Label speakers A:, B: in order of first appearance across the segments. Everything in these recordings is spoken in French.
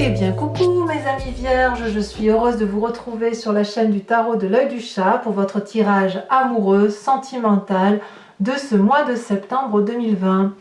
A: Eh bien coucou mes amis vierges, je suis heureuse de vous retrouver sur la chaîne du tarot de l'œil du chat pour votre tirage amoureux, sentimental de ce mois de septembre 2020.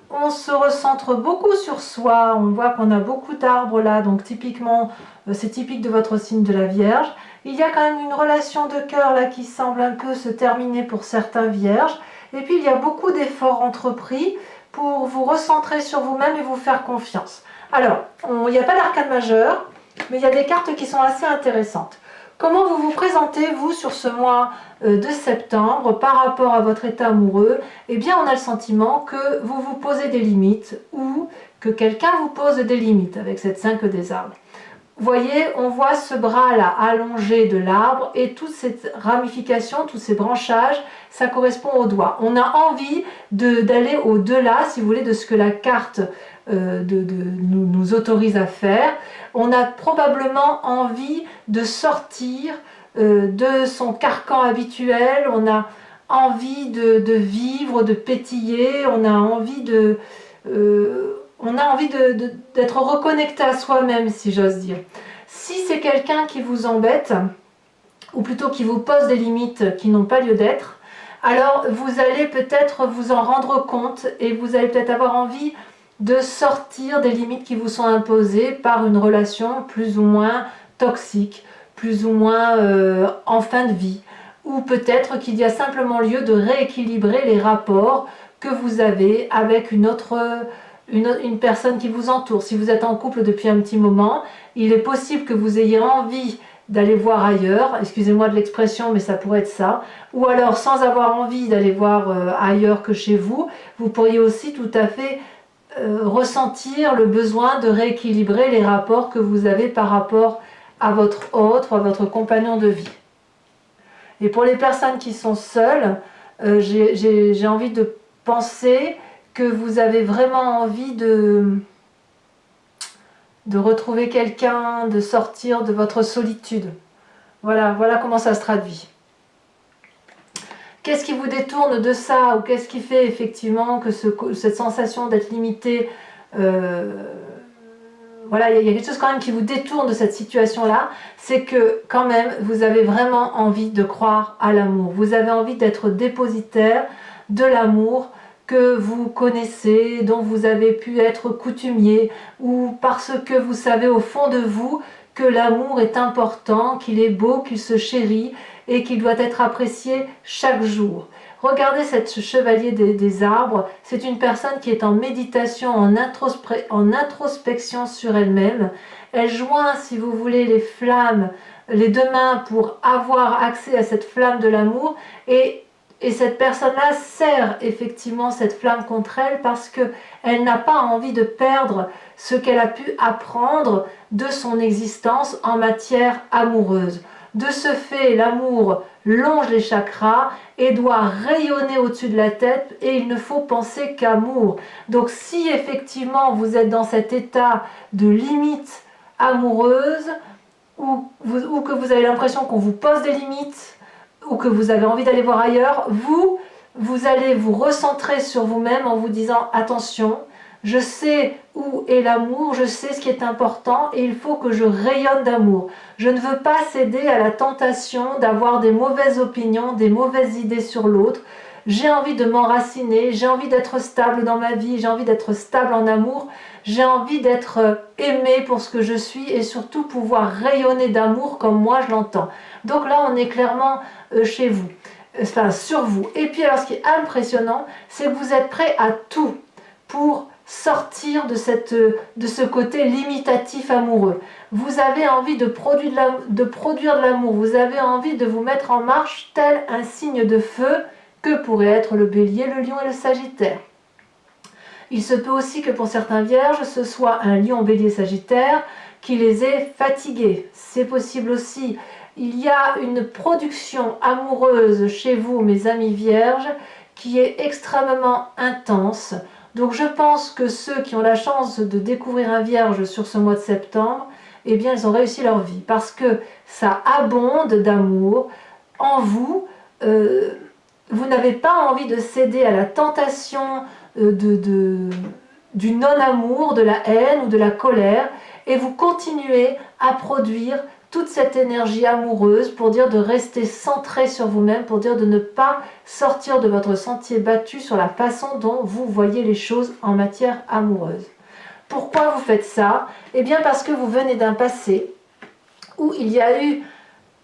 A: On se recentre beaucoup sur soi, on voit qu'on a beaucoup d'arbres là, donc typiquement, c'est typique de votre signe de la Vierge. Il y a quand même une relation de cœur là qui semble un peu se terminer pour certains vierges. Et puis il y a beaucoup d'efforts entrepris pour vous recentrer sur vous-même et vous faire confiance. Alors, il n'y a pas d'arcane majeur, mais il y a des cartes qui sont assez intéressantes. Comment vous vous présentez, vous, sur ce mois de septembre par rapport à votre état amoureux? Eh bien, on a le sentiment que vous vous posez des limites ou que quelqu'un vous pose des limites avec cette 5 des arbres. Vous voyez, on voit ce bras-là allongé de l'arbre et toute cette ramification, tous ces branchages, ça correspond au doigt. On a envie d'aller au-delà, si vous voulez, de ce que la carte nous autorise à faire. On a probablement envie de sortir de son carcan habituel, on a envie de vivre, de pétiller, on a envie d'être reconnecté à soi-même, si j'ose dire. Si c'est quelqu'un qui vous embête, ou plutôt qui vous pose des limites qui n'ont pas lieu d'être, alors vous allez peut-être vous en rendre compte et vous allez peut-être avoir envie de sortir des limites qui vous sont imposées par une relation plus ou moins toxique, plus ou moins en fin de vie, ou peut-être qu'il y a simplement lieu de rééquilibrer les rapports que vous avez avec une personne qui vous entoure. Si vous êtes en couple depuis un petit moment, il est possible que vous ayez envie d'aller voir ailleurs, excusez-moi de l'expression, mais ça pourrait être ça, ou alors sans avoir envie d'aller voir ailleurs que chez vous, vous pourriez aussi tout à fait ressentir le besoin de rééquilibrer les rapports que vous avez par rapport à votre autre ou à votre compagnon de vie. Et pour les personnes qui sont seules, j'ai envie de penser que vous avez vraiment envie de retrouver quelqu'un, de sortir de votre solitude. Voilà comment ça se traduit. Qu'est-ce qui vous détourne de ça, ou qu'est-ce qui fait effectivement que cette sensation d'être limité, voilà, il y a quelque chose quand même qui vous détourne de cette situation-là, c'est que quand même vous avez vraiment envie de croire à l'amour. Vous avez envie d'être dépositaire de l'amour que vous connaissez, dont vous avez pu être coutumier, ou parce que vous savez au fond de vous que l'amour est important, qu'il est beau, qu'il se chérit et qu'il doit être apprécié chaque jour. Regardez ce chevalier des arbres, c'est une personne qui est en méditation, en introspection sur elle-même. Elle joint, si vous voulez, les flammes, les deux mains pour avoir accès à cette flamme de l'amour et cette personne-là serre effectivement cette flamme contre elle parce qu'elle n'a pas envie de perdre ce qu'elle a pu apprendre de son existence en matière amoureuse. De ce fait, l'amour longe les chakras et doit rayonner au-dessus de la tête et il ne faut penser qu'amour. Donc si effectivement vous êtes dans cet état de limite amoureuse ou que vous avez l'impression qu'on vous pose des limites, ou que vous avez envie d'aller voir ailleurs, vous allez vous recentrer sur vous-même en vous disant attention, je sais où est l'amour, je sais ce qui est important et il faut que je rayonne d'amour. Je ne veux pas céder à la tentation d'avoir des mauvaises opinions, des mauvaises idées sur l'autre. J'ai envie de m'enraciner, j'ai envie d'être stable dans ma vie, j'ai envie d'être stable en amour, j'ai envie d'être aimée pour ce que je suis et surtout pouvoir rayonner d'amour comme moi je l'entends. Donc là on est clairement chez vous, enfin sur vous. Et puis alors ce qui est impressionnant, c'est que vous êtes prêt à tout pour sortir de ce côté limitatif amoureux. Vous avez envie de produire de l'amour, vous avez envie de vous mettre en marche tel un signe de feu que pourrait être le bélier, le lion et le sagittaire. Il se peut aussi que pour certains vierges, ce soit un lion, bélier, sagittaire qui les ait fatigués. C'est possible aussi. Il y a une production amoureuse chez vous, mes amis vierges, qui est extrêmement intense. Donc je pense que ceux qui ont la chance de découvrir un vierge sur ce mois de septembre, eh bien ils ont réussi leur vie parce que ça abonde d'amour en vous. Vous n'avez pas envie de céder à la tentation du non-amour, de la haine ou de la colère. et vous continuez à produire toute cette énergie amoureuse pour dire de rester centré sur vous-même, pour dire de ne pas sortir de votre sentier battu sur la façon dont vous voyez les choses en matière amoureuse. Pourquoi vous faites ça? Eh bien parce que vous venez d'un passé où il y a eu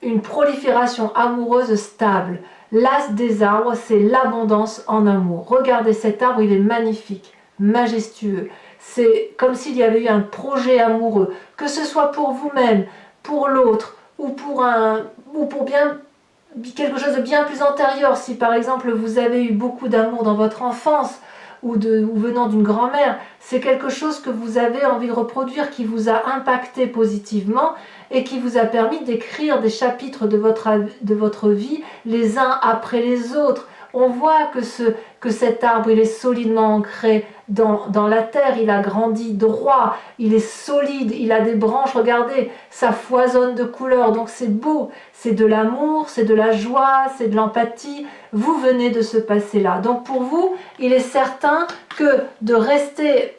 A: une prolifération amoureuse stable. L'as des arbres, c'est l'abondance en amour. Regardez cet arbre, il est magnifique, majestueux. C'est comme s'il y avait eu un projet amoureux, que ce soit pour vous-même, pour l'autre, ou pour bien quelque chose de bien plus antérieur. Si par exemple vous avez eu beaucoup d'amour dans votre enfance, ou venant d'une grand-mère, c'est quelque chose que vous avez envie de reproduire, qui vous a impacté positivement et qui vous a permis d'écrire des chapitres de votre vie les uns après les autres. On voit que cet arbre, il est solidement ancré dans la terre, il a grandi droit, il est solide, il a des branches, regardez, ça foisonne de couleurs, donc c'est beau, c'est de l'amour, c'est de la joie, c'est de l'empathie, vous venez de ce passé-là. Donc pour vous, il est certain que de rester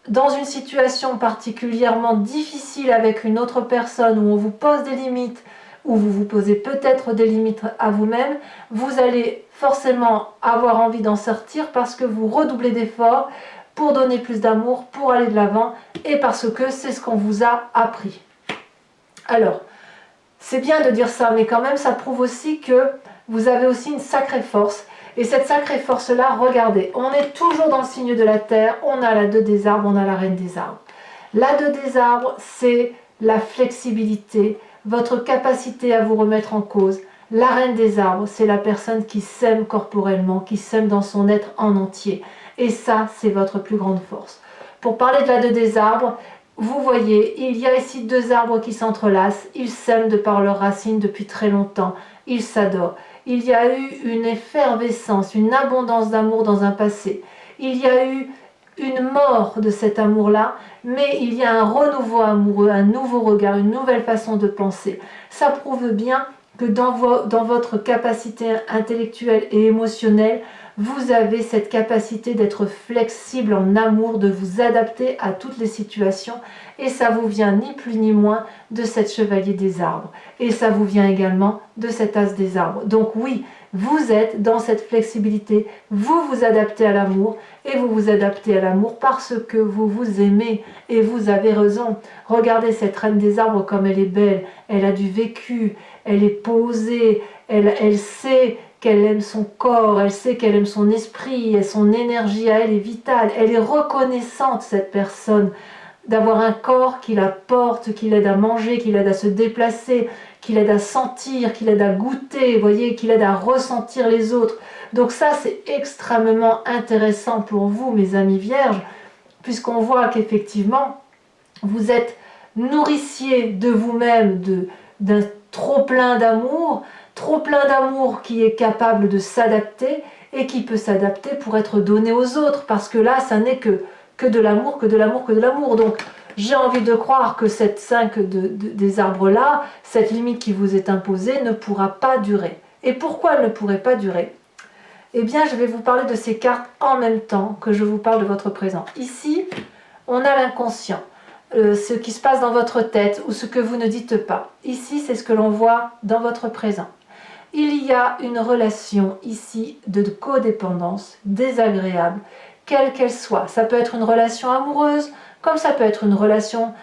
A: dans une situation particulièrement difficile avec une autre personne où on vous pose des limites, où vous vous posez peut-être des limites à vous-même, vous allez forcément avoir envie d'en sortir parce que vous redoublez d'efforts pour donner plus d'amour, pour aller de l'avant et parce que c'est ce qu'on vous a appris. Alors, c'est bien de dire ça, mais quand même ça prouve aussi que vous avez aussi une sacrée force. Et cette sacrée force-là, regardez, on est toujours dans le signe de la terre, on a la 2 des arbres, on a la reine des arbres. La 2 des arbres, c'est la flexibilité, votre capacité à vous remettre en cause. La reine des arbres, c'est la personne qui s'aime corporellement, qui s'aime dans son être en entier. Et ça, c'est votre plus grande force. Pour parler de la 2 des arbres, vous voyez, il y a ici 2 arbres qui s'entrelacent, ils s'aiment de par leurs racines depuis très longtemps, ils s'adorent. Il y a eu une effervescence, une abondance d'amour dans un passé. Il y a eu une mort de cet amour-là, mais il y a un renouveau amoureux, un nouveau regard, une nouvelle façon de penser. Ça prouve bien que dans votre capacité intellectuelle et émotionnelle, vous avez cette capacité d'être flexible en amour, de vous adapter à toutes les situations, et ça vous vient ni plus ni moins de cette chevalier des arbres, et ça vous vient également de cet as des arbres. Donc oui, vous êtes dans cette flexibilité, vous vous adaptez à l'amour, et vous vous adaptez à l'amour parce que vous vous aimez, et vous avez raison. Regardez cette reine des arbres comme elle est belle, elle a du vécu, elle est posée, elle sait qu'elle aime son corps, elle sait qu'elle aime son esprit, et son énergie à elle est vitale, elle est reconnaissante cette personne, d'avoir un corps qui la porte, qui l'aide à manger, qui l'aide à se déplacer, qui l'aide à sentir, qui l'aide à goûter, vous voyez, qui l'aide à ressentir les autres. Donc ça, c'est extrêmement intéressant pour vous, mes amis vierges, puisqu'on voit qu'effectivement, vous êtes nourricier de vous-même, d'un trop-plein d'amour qui est capable de s'adapter et qui peut s'adapter pour être donné aux autres, parce que là, ça n'est que de l'amour, que de l'amour, que de l'amour. Donc, j'ai envie de croire que cette 5 des arbres-là, cette limite qui vous est imposée, ne pourra pas durer. Et pourquoi elle ne pourrait pas durer? Eh bien, je vais vous parler de ces cartes en même temps que je vous parle de votre présent. Ici, on a l'inconscient, ce qui se passe dans votre tête ou ce que vous ne dites pas. Ici, c'est ce que l'on voit dans votre présent. Il y a une relation ici de codépendance désagréable, quelle qu'elle soit. Ça peut être une relation amoureuse, comme ça peut être une relation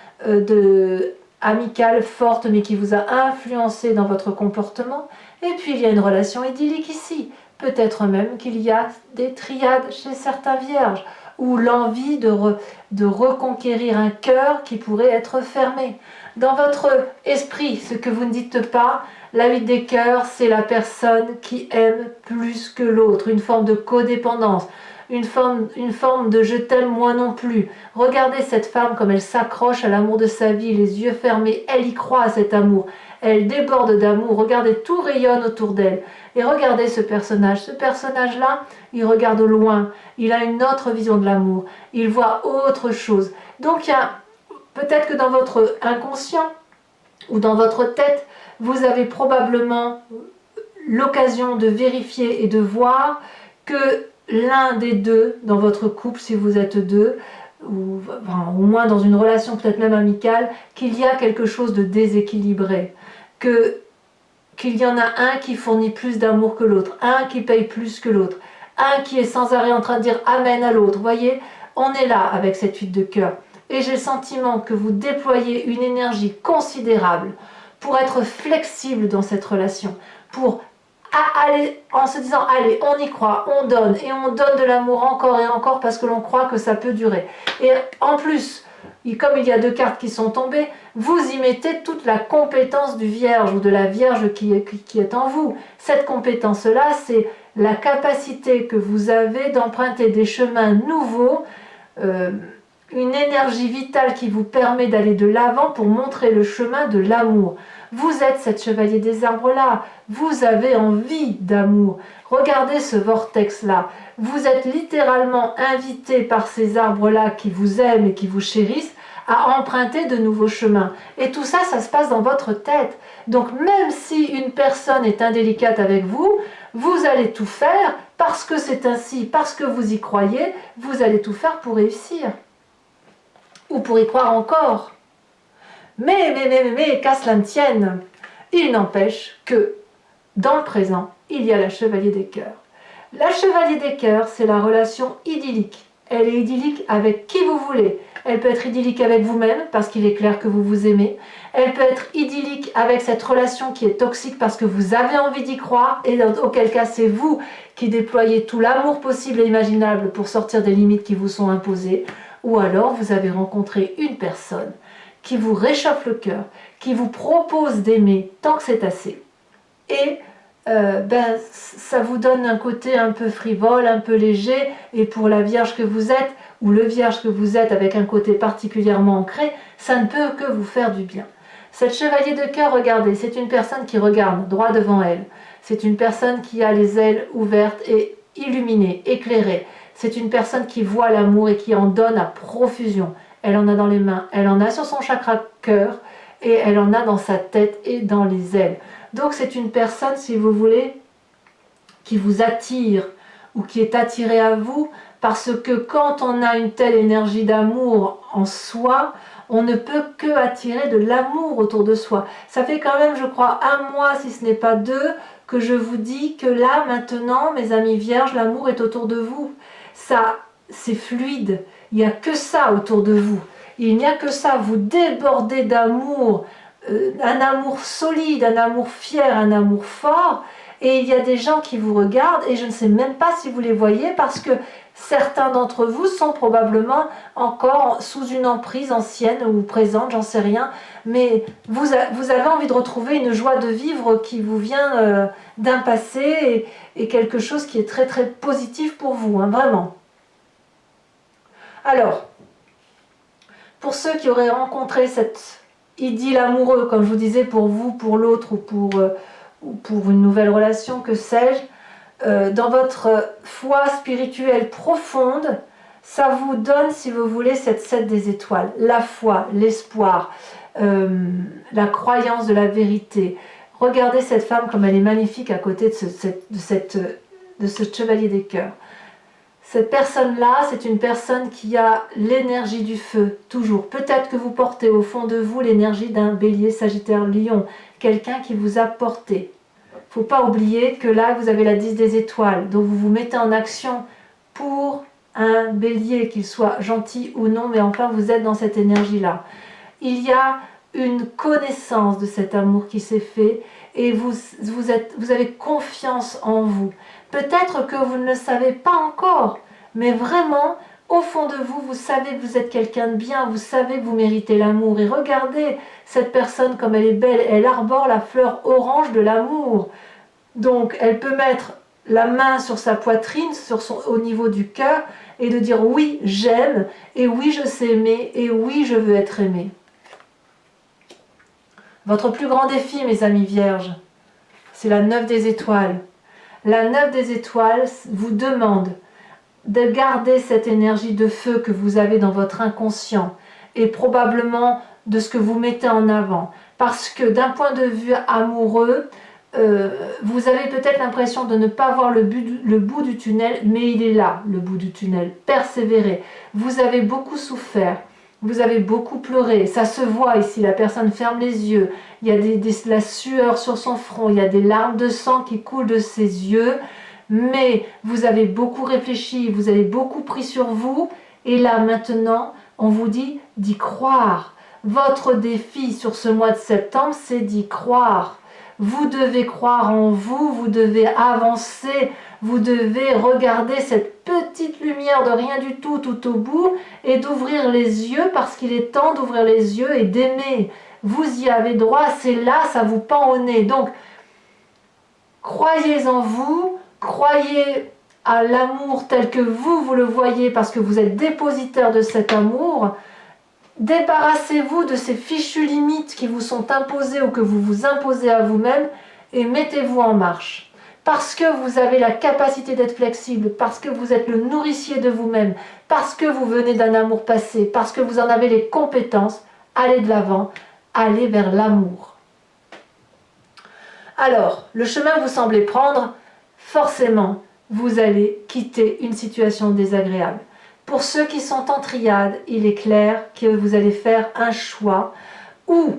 A: amicale forte, mais qui vous a influencé dans votre comportement. Et puis il y a une relation idyllique ici. Peut-être même qu'il y a des triades chez certains vierges, ou l'envie de reconquérir un cœur qui pourrait être fermé. Dans votre esprit, ce que vous ne dites pas, la 8 des cœurs, c'est la personne qui aime plus que l'autre, une forme de codépendance, une forme de je t'aime moi non plus. Regardez cette femme comme elle s'accroche à l'amour de sa vie, les yeux fermés, elle y croit à cet amour, elle déborde d'amour, regardez, tout rayonne autour d'elle. Et regardez ce personnage-là, il regarde au loin, il a une autre vision de l'amour, il voit autre chose. Donc il y a peut-être que dans votre inconscient ou dans votre tête, vous avez probablement l'occasion de vérifier et de voir que l'un des deux, dans votre couple, si vous êtes deux, ou enfin, au moins dans une relation peut-être même amicale, qu'il y a quelque chose de déséquilibré, qu'il y en a un qui fournit plus d'amour que l'autre, un qui paye plus que l'autre, un qui est sans arrêt en train de dire amen à l'autre. Vous voyez, on est là avec cette 8 de cœur. Et j'ai le sentiment que vous déployez une énergie considérable pour être flexible dans cette relation, pour aller en se disant allez, on y croit, on donne, et on donne de l'amour encore et encore parce que l'on croit que ça peut durer. Et en plus, comme il y a 2 cartes qui sont tombées, vous y mettez toute la compétence du vierge ou de la vierge qui est en vous. Cette compétence-là, c'est la capacité que vous avez d'emprunter des chemins nouveaux, une énergie vitale qui vous permet d'aller de l'avant pour montrer le chemin de l'amour. Vous êtes cette chevalier des arbres-là, vous avez envie d'amour. Regardez ce vortex-là. Vous êtes littéralement invité par ces arbres-là qui vous aiment et qui vous chérissent à emprunter de nouveaux chemins. Et tout ça, ça se passe dans votre tête. Donc même si une personne est indélicate avec vous, vous allez tout faire parce que c'est ainsi, parce que vous y croyez, vous allez tout faire pour réussir. Ou pour y croire encore. Mais, qu'à cela ne tienne, il n'empêche que, dans le présent, il y a la chevalier des cœurs. La chevalier des cœurs, c'est la relation idyllique. Elle est idyllique avec qui vous voulez. Elle peut être idyllique avec vous-même, parce qu'il est clair que vous vous aimez. Elle peut être idyllique avec cette relation qui est toxique, parce que vous avez envie d'y croire, et auquel cas c'est vous qui déployez tout l'amour possible et imaginable pour sortir des limites qui vous sont imposées. Ou alors, vous avez rencontré une personne qui vous réchauffe le cœur, qui vous propose d'aimer tant que c'est assez. Et ça vous donne un côté un peu frivole, un peu léger, et pour la vierge que vous êtes, ou le vierge que vous êtes avec un côté particulièrement ancré, ça ne peut que vous faire du bien. Cette chevalier de cœur, regardez, c'est une personne qui regarde droit devant elle. C'est une personne qui a les ailes ouvertes et illuminées, éclairées. C'est une personne qui voit l'amour et qui en donne à profusion. Elle en a dans les mains, elle en a sur son chakra cœur, et elle en a dans sa tête et dans les ailes. Donc c'est une personne, si vous voulez, qui vous attire ou qui est attirée à vous, parce que quand on a une telle énergie d'amour en soi, on ne peut que attirer de l'amour autour de soi. Ça fait quand même, je crois, 1 mois, si ce n'est pas 2, que je vous dis que là, maintenant, mes amis vierges, l'amour est autour de vous. Ça, c'est fluide. Il n'y a que ça autour de vous. Il n'y a que ça. Vous débordez d'amour, un amour solide, un amour fier, un amour fort. Et il y a des gens qui vous regardent et je ne sais même pas si vous les voyez parce que certains d'entre vous sont probablement encore sous une emprise ancienne ou présente, j'en sais rien. Mais vous avez envie de retrouver une joie de vivre qui vous vient d'un passé et quelque chose qui est très très positif pour vous, hein, vraiment. Alors, pour ceux qui auraient rencontré cette idylle amoureuse, comme je vous disais, pour vous, pour l'autre ou pour une nouvelle relation, que sais-je, dans votre foi spirituelle profonde, ça vous donne, si vous voulez, cette 7 des étoiles. La foi, l'espoir, la croyance de la vérité. Regardez cette femme comme elle est magnifique à côté de ce chevalier des cœurs. Cette personne-là, c'est une personne qui a l'énergie du feu, toujours. Peut-être que vous portez au fond de vous l'énergie d'un bélier, sagittaire, lion, quelqu'un qui vous a porté. Il ne faut pas oublier que là, vous avez la 10 des étoiles, donc vous vous mettez en action pour un bélier, qu'il soit gentil ou non, mais enfin, vous êtes dans cette énergie-là. Il y a une connaissance de cet amour qui s'est fait et vous avez confiance en vous. Peut-être que vous ne le savez pas encore, mais vraiment, au fond de vous, vous savez que vous êtes quelqu'un de bien, vous savez que vous méritez l'amour. Et regardez cette personne comme elle est belle, elle arbore la fleur orange de l'amour. Donc, elle peut mettre la main sur sa poitrine, au niveau du cœur, et de dire oui, j'aime, et oui, je sais aimer, et oui, je veux être aimé. Votre plus grand défi, mes amis vierges, c'est la 9 des étoiles. La 9 des étoiles vous demande de garder cette énergie de feu que vous avez dans votre inconscient et probablement de ce que vous mettez en avant. Parce que d'un point de vue amoureux, vous avez peut-être l'impression de ne pas voir le bout du tunnel, mais il est là, le bout du tunnel. Persévérez. Vous avez beaucoup souffert. Vous avez beaucoup pleuré. Ça se voit ici. La personne ferme les yeux. Il y a la sueur sur son front. Il y a des larmes de sang qui coulent de ses yeux. Mais vous avez beaucoup réfléchi. Vous avez beaucoup pris sur vous. Et là, maintenant, on vous dit d'y croire. Votre défi sur ce mois de septembre, c'est d'y croire. Vous devez croire en vous, vous devez avancer, vous devez regarder cette petite lumière de rien du tout tout au bout et d'ouvrir les yeux parce qu'il est temps d'ouvrir les yeux et d'aimer. Vous y avez droit, c'est là, ça vous pend au nez. Donc, croyez en vous, croyez à l'amour tel que vous le voyez parce que vous êtes dépositaire de cet amour. Débarrassez-vous de ces fichues limites qui vous sont imposées ou que vous vous imposez à vous-même et mettez-vous en marche. Parce que vous avez la capacité d'être flexible, parce que vous êtes le nourricier de vous-même, parce que vous venez d'un amour passé, parce que vous en avez les compétences, allez de l'avant, allez vers l'amour. Alors, le chemin que vous semblez prendre, forcément, vous allez quitter une situation désagréable. Pour ceux qui sont en triade, il est clair que vous allez faire un choix ou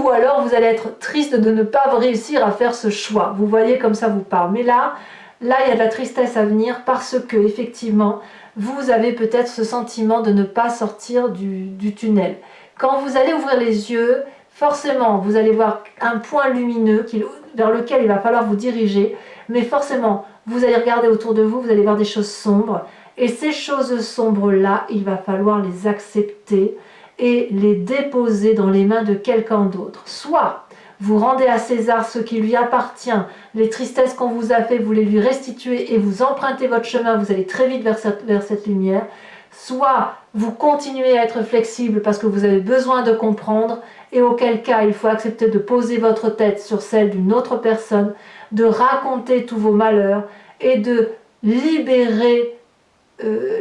A: alors vous allez être triste de ne pas réussir à faire ce choix. Vous voyez comme ça vous parle. Mais là, il y a de la tristesse à venir parce que effectivement, vous avez peut-être ce sentiment de ne pas sortir du tunnel. Quand vous allez ouvrir les yeux, forcément, vous allez voir un point lumineux vers lequel il va falloir vous diriger. Mais forcément, vous allez regarder autour de vous, vous allez voir des choses sombres. Et ces choses sombres-là, il va falloir les accepter et les déposer dans les mains de quelqu'un d'autre. Soit vous rendez à César ce qui lui appartient, les tristesses qu'on vous a fait, vous les lui restituez et vous empruntez votre chemin, vous allez très vite vers cette lumière. Soit vous continuez à être flexible parce que vous avez besoin de comprendre et auquel cas il faut accepter de poser votre tête sur celle d'une autre personne, de raconter tous vos malheurs et de libérer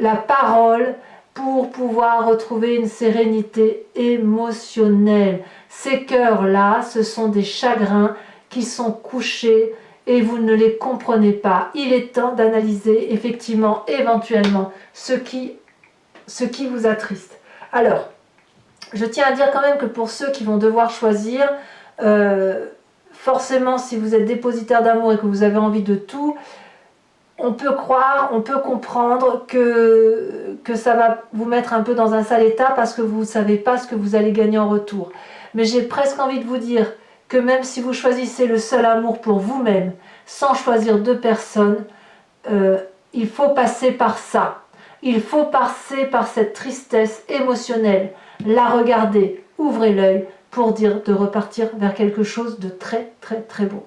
A: la parole pour pouvoir retrouver une sérénité émotionnelle. Ces cœurs-là, ce sont des chagrins qui sont couchés et vous ne les comprenez pas. Il est temps d'analyser effectivement, éventuellement, ce qui vous attriste. Alors, je tiens à dire quand même que pour ceux qui vont devoir choisir, forcément, si vous êtes dépositaire d'amour et que vous avez envie de tout, on peut croire, on peut comprendre que ça va vous mettre un peu dans un sale état parce que vous ne savez pas ce que vous allez gagner en retour. Mais j'ai presque envie de vous dire que même si vous choisissez le seul amour pour vous-même, sans choisir deux personnes, il faut passer par ça. Il faut passer par cette tristesse émotionnelle, la regarder, ouvrez l'œil pour dire de repartir vers quelque chose de très très très beau.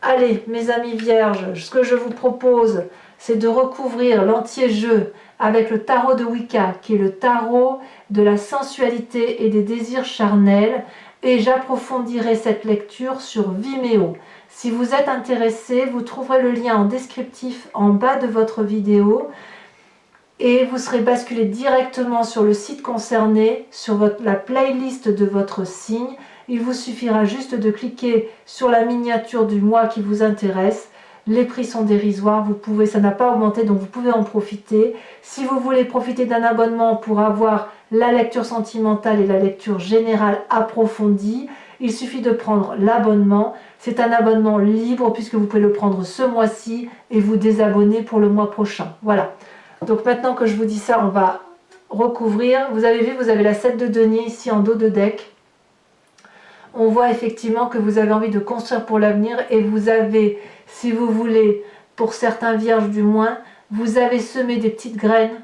A: Allez, mes amis vierges, ce que je vous propose, c'est de recouvrir l'entier-jeu avec le tarot de Wicca, qui est le tarot de la sensualité et des désirs charnels, et j'approfondirai cette lecture sur Vimeo. Si vous êtes intéressé, vous trouverez le lien en descriptif en bas de votre vidéo, et vous serez basculé directement sur le site concerné, sur la playlist de votre signe. Il vous suffira juste de cliquer sur la miniature du mois qui vous intéresse. Les prix sont dérisoires, ça n'a pas augmenté, donc vous pouvez en profiter. Si vous voulez profiter d'un abonnement pour avoir la lecture sentimentale et la lecture générale approfondie, il suffit de prendre l'abonnement. C'est un abonnement libre puisque vous pouvez le prendre ce mois-ci et vous désabonner pour le mois prochain. Voilà. Donc maintenant que je vous dis ça, on va recouvrir. Vous avez vu, vous avez la 7 de denier ici en dos de deck. On voit effectivement que vous avez envie de construire pour l'avenir et vous avez, si vous voulez, pour certains vierges du moins, vous avez semé des petites graines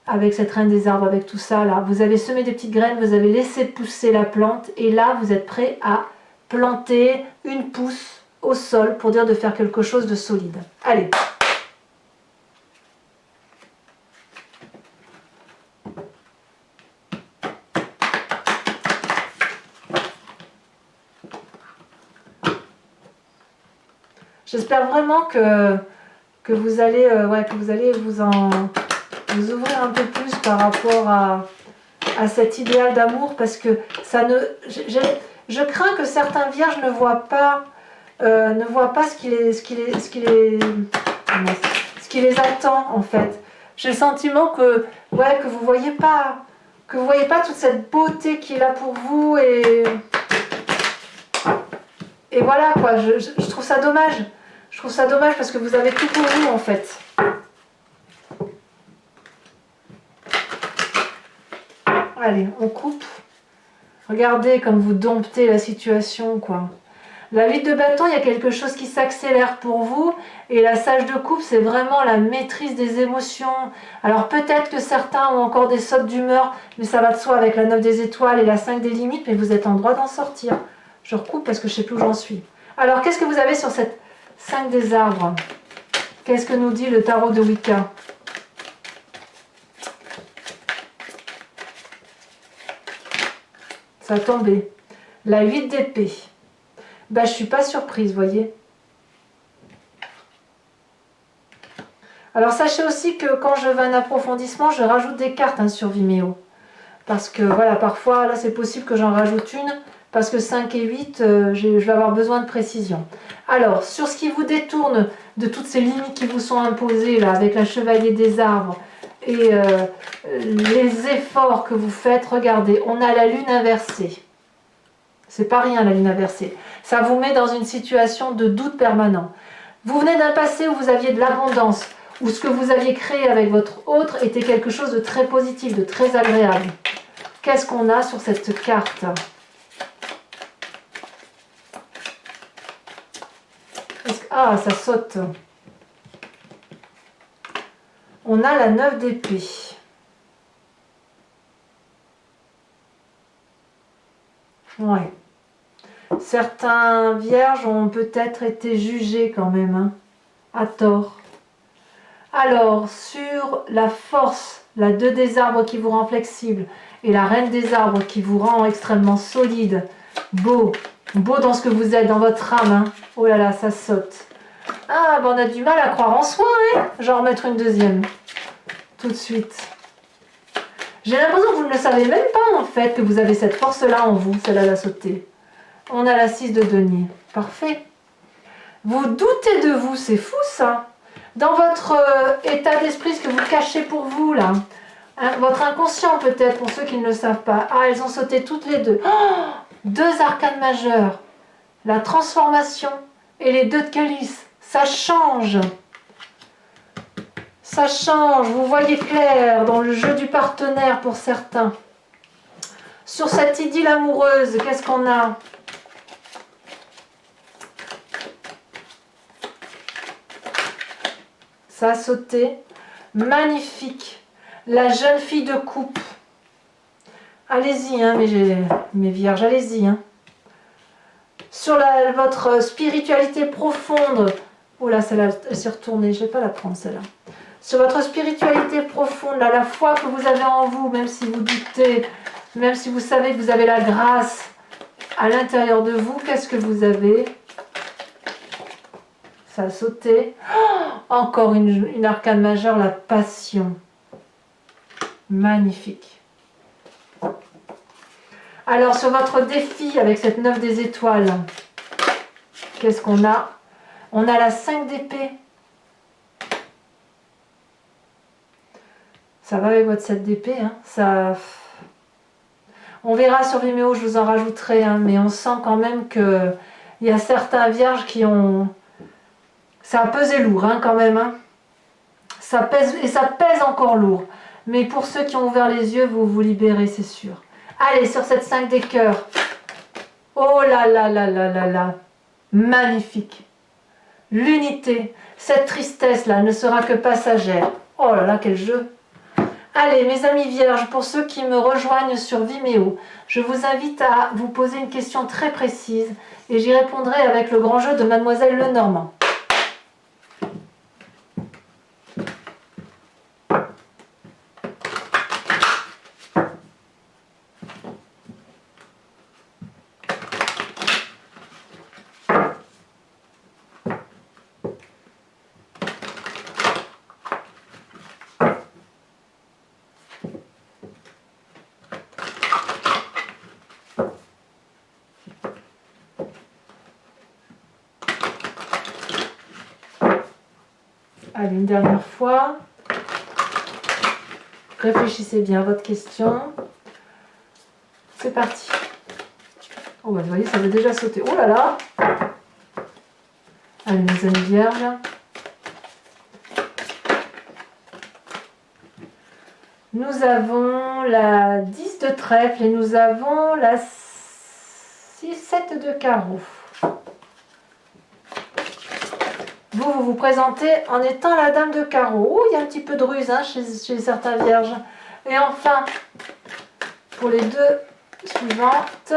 A: avec cette reine des arbres, avec tout ça là. Vous avez semé des petites graines, vous avez laissé pousser la plante et là vous êtes prêt à planter une pousse au sol pour dire de faire quelque chose de solide. Allez. J'espère vraiment que vous allez vous ouvrir un peu plus par rapport à cet idéal d'amour parce que ça ne... Je crains que certains vierges ne voient pas ce qui les attend en fait. J'ai le sentiment que, ouais, que vous voyez pas toute cette beauté qui est là pour vous et voilà quoi, je trouve ça dommage. Je trouve ça dommage parce que vous avez tout pour vous en fait. Allez, on coupe. Regardez comme vous domptez la situation quoi. La 8 de bâton, il y a quelque chose qui s'accélère pour vous. Et la sage de coupe, c'est vraiment la maîtrise des émotions. Alors peut-être que certains ont encore des sautes d'humeur, mais ça va de soi avec la 9 des étoiles et la 5 des limites, mais vous êtes en droit d'en sortir. Je recoupe parce que je ne sais plus où j'en suis. Alors qu'est-ce que vous avez sur cette 5 des arbres? Qu'est-ce que nous dit le tarot de Wicca? Ça a tombé. La 8 d'épée. Bah, je ne suis pas surprise, voyez. Alors, sachez aussi que quand je veux un approfondissement, je rajoute des cartes hein, sur Vimeo. Parce que, voilà, parfois, là, c'est possible que j'en rajoute une. Parce que 5 et 8, je vais avoir besoin de précision. Alors, sur ce qui vous détourne de toutes ces limites qui vous sont imposées, là, avec la chevalier des arbres, et les efforts que vous faites, regardez, on a la lune inversée. C'est pas rien la lune inversée. Ça vous met dans une situation de doute permanent. Vous venez d'un passé où vous aviez de l'abondance, où ce que vous aviez créé avec votre autre était quelque chose de très positif, de très agréable. Qu'est-ce qu'on a sur cette carte? Ah, ça saute. On a la 9 d'épée. Ouais. Certains vierges ont peut-être été jugés quand même, hein, à tort. Alors, sur la force, la 2 des arbres qui vous rend flexible et la reine des arbres qui vous rend extrêmement solide, beau dans ce que vous êtes, dans votre âme, hein. Oh là là, ça saute. Ah, ben on a du mal à croire en soi, hein. Je vais en remettre une deuxième, tout de suite. J'ai l'impression que vous ne le savez même pas en fait, que vous avez cette force-là en vous, celle-là a sauté. On a la 6 de denier. Parfait. Vous doutez de vous, c'est fou ça. Dans votre état d'esprit, ce que vous cachez pour vous là, hein, votre inconscient peut-être, pour ceux qui ne le savent pas. Ah, elles ont sauté toutes les deux. Oh, 2 arcanes majeures. La transformation et les 2 de calice. Ça change. Ça change. Vous voyez clair dans le jeu du partenaire pour certains. Sur cette idylle amoureuse, qu'est-ce qu'on a ? Ça a sauté. Magnifique. La jeune fille de coupe. Allez-y, hein, mes vierges, allez-y. Hein. Sur votre spiritualité profonde. Oh là, celle-là, elle s'est retournée. Je ne vais pas la prendre, celle-là. Sur votre spiritualité profonde, là, la foi que vous avez en vous, même si vous doutez, même si vous savez que vous avez la grâce à l'intérieur de vous, qu'est-ce que vous avez ? Ça a sauté. Oh, encore une arcane majeure, la passion. Magnifique. Alors, sur votre défi avec cette 9 des étoiles, qu'est-ce qu'on a ? On a la 5 d'épée. Ça va avec votre 7 d'épée. Hein. Ça... On verra sur Vimeo, je vous en rajouterai. Hein, mais on sent quand même qu'il y a certains vierges qui ont... Ça a pesé lourd hein, quand même. Hein. Ça pèse, et ça pèse encore lourd. Mais pour ceux qui ont ouvert les yeux, vous vous libérez, c'est sûr. Allez, sur cette 5 des cœurs. Oh là là là là là là. Magnifique. L'unité. Cette tristesse-là ne sera que passagère. Oh là là, quel jeu. Allez, mes amis vierges, pour ceux qui me rejoignent sur Vimeo, je vous invite à vous poser une question très précise et j'y répondrai avec le grand jeu de Mademoiselle Lenormand. Allez, une dernière fois. Réfléchissez bien à votre question. C'est parti. Oh, bah, vous voyez, ça veut déjà sauter. Oh là là! Allez, mes amis vierges. Nous avons la 10 de trèfle et nous avons la 7 de carreau. Vous vous présentez en étant la dame de carreau. Oh, il y a un petit peu de ruse hein, chez certains vierges. Et enfin, pour les deux suivantes,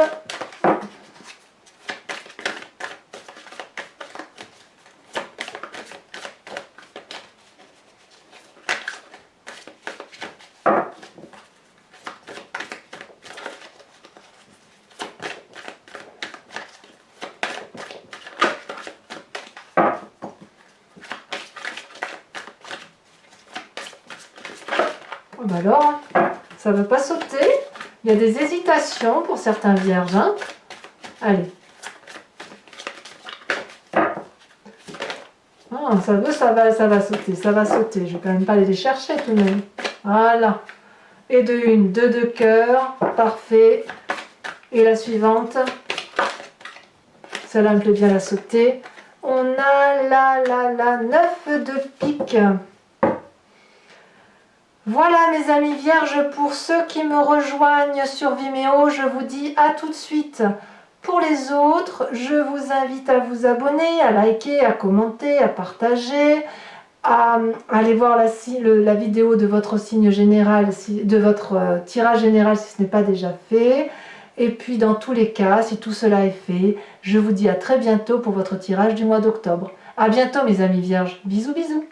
A: bah alors, ça ne va pas sauter. Il y a des hésitations pour certains vierges. Hein. Allez. Ah, ça va sauter, ça va sauter. Je ne vais quand même pas aller les chercher tout de même. Voilà. Et de une, deux de cœur. Parfait. Et la suivante. Celle-là me plaît bien la sauter. On a la 9 de pique. Voilà mes amis vierges, pour ceux qui me rejoignent sur Vimeo, je vous dis à tout de suite. Pour les autres, je vous invite à vous abonner, à liker, à commenter, à partager, à aller voir la vidéo de votre signe général, de votre tirage général si ce n'est pas déjà fait. Et puis dans tous les cas, si tout cela est fait, je vous dis à très bientôt pour votre tirage du mois d'octobre. À bientôt mes amis vierges, bisous bisous.